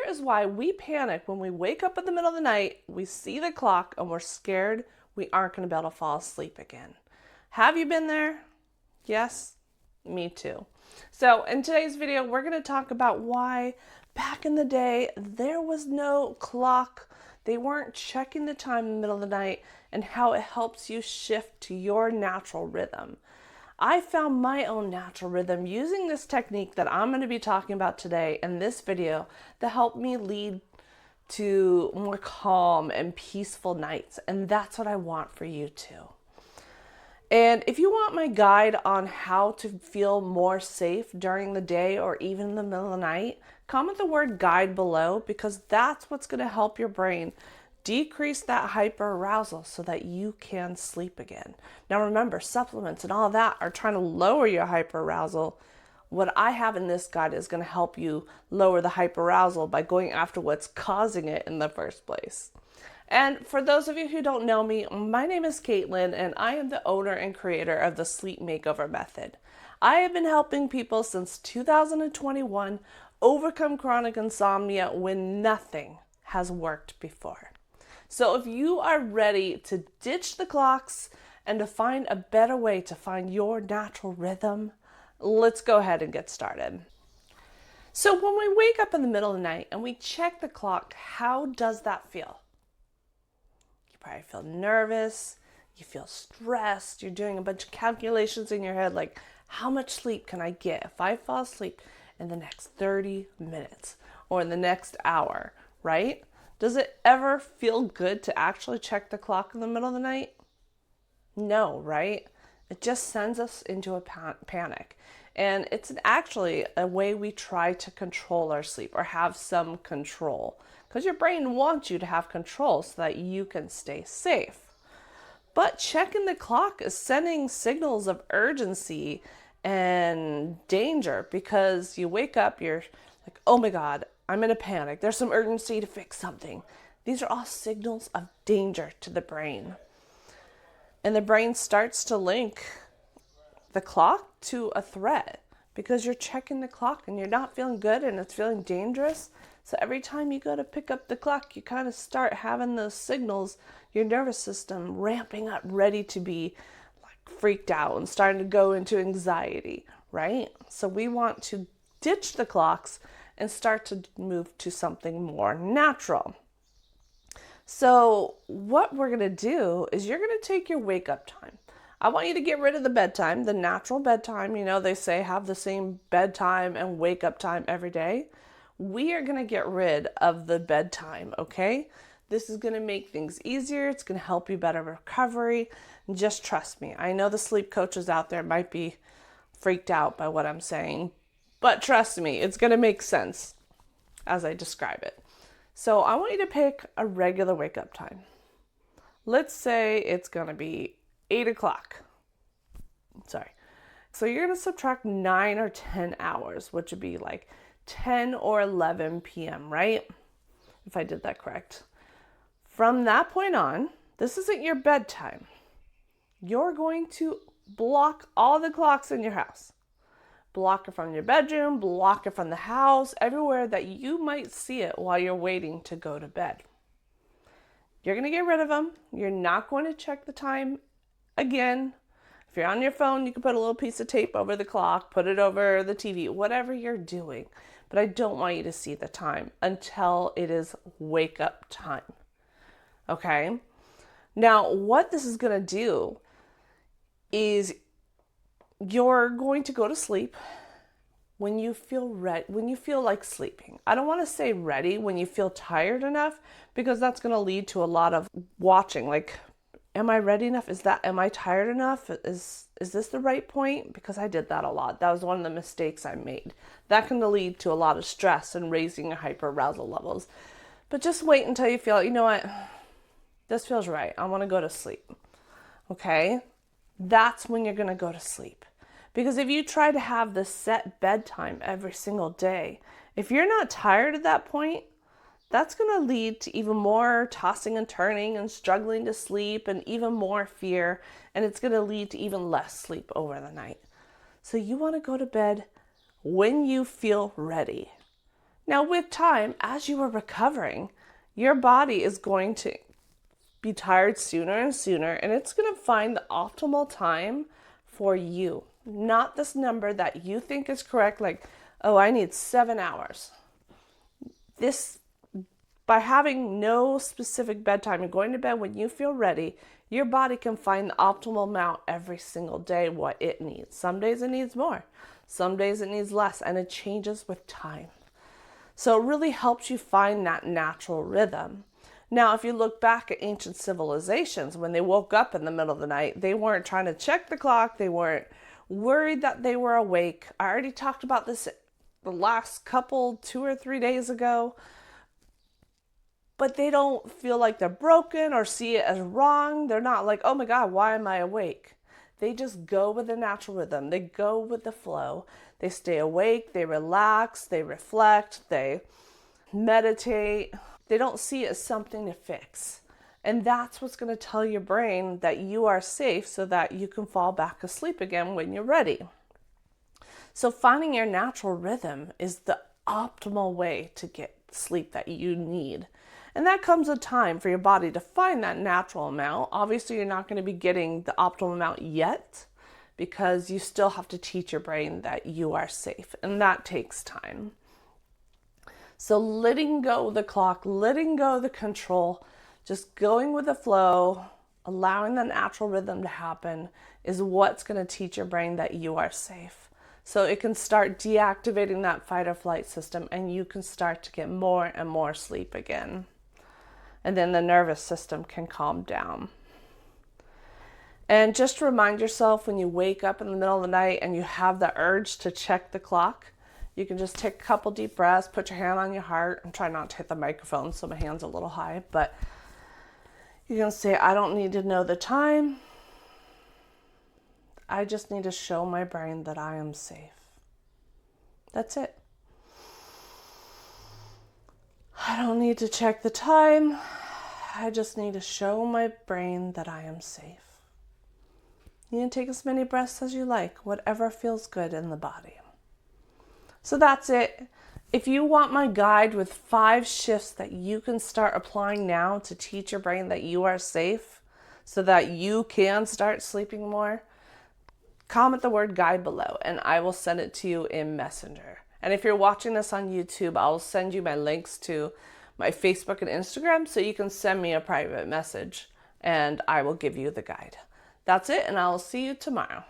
is why we panic when we wake up in the middle of the night, we see the clock, and we're scared we aren't going to be able to fall asleep again. Have you been there? Yes, me too. So in today's video, we're going to talk about why back in the day there was no clock. They weren't checking the time in the middle of the night, and how it helps you shift to your natural rhythm. I found my own natural rhythm using this technique that I'm going to be talking about today in this video that helped me lead to more calm and peaceful nights. And that's what I want for you too. And if you want my guide on how to feel more safe during the day or even in the middle of the night, comment the word guide below, because that's what's going to help your brain decrease that hyperarousal so that you can sleep again. Now remember, supplements and all that are trying to lower your hyperarousal. What I have in this guide is going to help you lower the hyperarousal by going after what's causing it in the first place. And for those of you who don't know me, my name is Caitlin, and I am the owner and creator of the Sleep Makeover Method. I have been helping people since 2021 overcome chronic insomnia when nothing has worked before. So if you are ready to ditch the clocks and to find a better way to find your natural rhythm, let's go ahead and get started. So when we wake up in the middle of the night and we check the clock, how does that feel? You probably feel nervous, you feel stressed, you're doing a bunch of calculations in your head like, how much sleep can I get if I fall asleep in the next 30 minutes or in the next hour, right? Does it ever feel good to actually check the clock in the middle of the night? No, right? It just sends us into a panic. And it's actually a way we try to control our sleep or have some control, because your brain wants you to have control so that you can stay safe. But checking the clock is sending signals of urgency and danger, because you wake up, you're like, oh my God, I'm in a panic. There's some urgency to fix something. These are all signals of danger to the brain. And the brain starts to link the clock to a threat because you're checking the clock and you're not feeling good and it's feeling dangerous. So every time you go to pick up the clock, you kind of start having those signals, your nervous system ramping up, ready to be like freaked out and starting to go into anxiety, right? So we want to ditch the clocks and start to move to something more natural. So what we're going to do is you're going to take your wake up time. I want you to get rid of the bedtime, the natural bedtime. You know, they say have the same bedtime and wake up time every day. We are going to get rid of the bedtime, okay? This is going to make things easier. It's going to help you better recovery. Just trust me. I know the sleep coaches out there might be freaked out by what I'm saying, but trust me, it's going to make sense as I describe it. So I want you to pick a regular wake-up time. Let's say it's going to be 8 o'clock. Sorry. So you're going to subtract 9 or 10 hours, which would be like 10 or 11 p.m., right? If I did that correct. From that point on, this isn't your bedtime. You're going to block all the clocks in your house. Block it from your bedroom, block it from the house, everywhere that you might see it while you're waiting to go to bed. You're going to get rid of them. You're not going to check the time again. If you're on your phone, you can put a little piece of tape over the clock, put it over the TV, whatever you're doing. But I don't want you to see the time until it is wake up time. Okay? Now, what this is going to do is you're going to go to sleep when you feel ready, when you feel like sleeping. I don't want to say ready when you feel tired enough, because that's going to lead to a lot of watching. Like, am I ready enough? Am I tired enough? Is this the right point? Because I did that a lot. That was one of the mistakes I made. That can lead to a lot of stress and raising your hyperarousal levels. But just wait until you feel, you know what? This feels right. I want to go to sleep. Okay? That's when you're going to go to sleep. Because if you try to have the set bedtime every single day, if you're not tired at that point, that's going to lead to even more tossing and turning and struggling to sleep and even more fear. And it's going to lead to even less sleep over the night. So you want to go to bed when you feel ready. Now, with time, as you are recovering, your body is going to be tired sooner and sooner, and it's going to find the optimal time for you, not this number that you think is correct, like, oh, I need 7 hours. This, by having no specific bedtime and going to bed when you feel ready, your body can find the optimal amount every single day, what it needs. Some days it needs more, some days it needs less, and it changes with time. So it really helps you find that natural rhythm. Now, if you look back at ancient civilizations, when they woke up in the middle of the night, they weren't trying to check the clock. They weren't worried that they were awake. I already talked about this the last couple, 2 or 3 days ago. But they don't feel like they're broken or see it as wrong. They're not like, oh my God, why am I awake? They just go with the natural rhythm. They go with the flow. They stay awake, they relax, they reflect, they meditate. They don't see it as something to fix. And that's what's going to tell your brain that you are safe so that you can fall back asleep again when you're ready. So finding your natural rhythm is the optimal way to get sleep that you need. And that comes with time for your body to find that natural amount. Obviously, you're not going to be getting the optimal amount yet because you still have to teach your brain that you are safe, and that takes time. So letting go of the clock, letting go of the control, just going with the flow, allowing the natural rhythm to happen is what's going to teach your brain that you are safe. So it can start deactivating that fight or flight system, and you can start to get more and more sleep again. And then the nervous system can calm down. And just remind yourself when you wake up in the middle of the night and you have the urge to check the clock, you can just take a couple deep breaths, put your hand on your heart. I'm trying not to hit the microphone, so my hand's a little high, but you can say, I don't need to know the time. I just need to show my brain that I am safe. That's it. I don't need to check the time. I just need to show my brain that I am safe. You can take as many breaths as you like, whatever feels good in the body. So that's it. If you want my guide with 5 shifts that you can start applying now to teach your brain that you are safe so that you can start sleeping more, comment the word guide below and I will send it to you in Messenger. And if you're watching this on YouTube, I'll send you my links to my Facebook and Instagram so you can send me a private message and I will give you the guide. That's it, and I'll see you tomorrow.